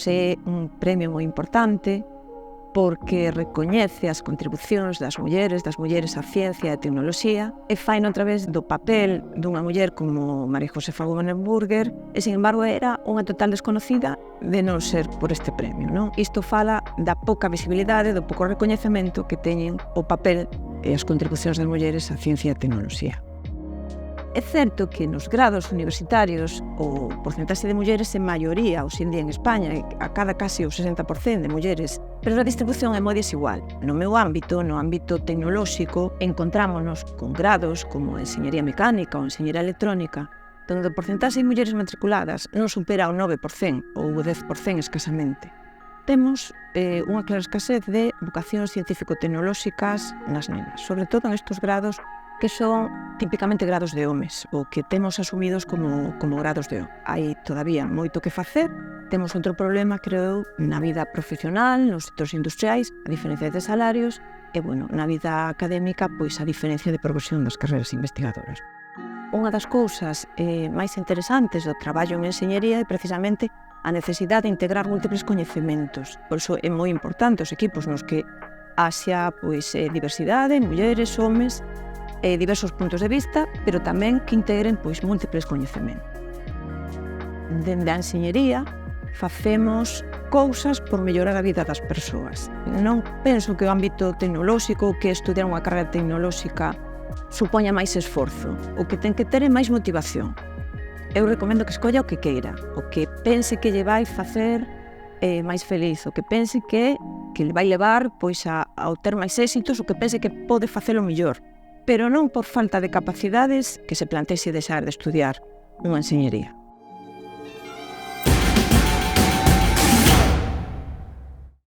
Pois é un premio moi importante porque recoñece as contribucións das mulleres á ciencia e a tecnoloxía e faino a través do papel dunha muller como María Josefa Guggenheim-Burger e, sin embargo, era unha total desconocida de non ser por este premio, non? Isto fala da pouca visibilidade, do pouco recoñecemento que teñen o papel e as contribucións das mulleres á ciencia e a tecnoloxía. É certo que nos grados universitarios o porcentaxe de mulleres é maioría hoxe en día en España, a cada case o 60% de mulleres, pero a distribución é moi desigual. No meu ámbito, no ámbito tecnolóxico, encontrámonos con grados como Enxeñería Mecánica ou Enxeñería Electrónica, donde o porcentaxe de mulleres matriculadas non supera o 9% ou o 10% escasamente. Temos unha clara escasez de vocacións científico-tecnolóxicas nas nenas, sobre todo en estes grados que son típicamente grados de homes, ou que temos asumidos como grados de homes. Hai todavía moito que facer. Temos outro problema, creo, na vida profesional, nos sectores industriais, a diferencia de salarios, e, na vida académica, pois a diferencia de progresión das carreiras investigadoras. Unha das cousas máis interesantes do traballo en enxeñería é precisamente a necesidade de integrar múltiples coñecementos. Por iso é moi importante os equipos nos que haxa diversidade, mulleres, homes, diversos puntos de vista, pero tamén que integren múltiples coñecementos. Dende a enxeñería facemos cousas por mellorar a vida das persoas. Non penso que o ámbito tecnolóxico, que estudar unha carreira tecnolóxica supoña máis esforzo. O que ten que ter é máis motivación. Eu recomendo que escolla o que queira, o que pense que lle vai facer máis feliz, o que pense que le vai levar ao ter máis éxitos, o que pense que pode facelo mellor, pero non por falta de capacidades que se plantexe deixar de estudiar unha enxeñería.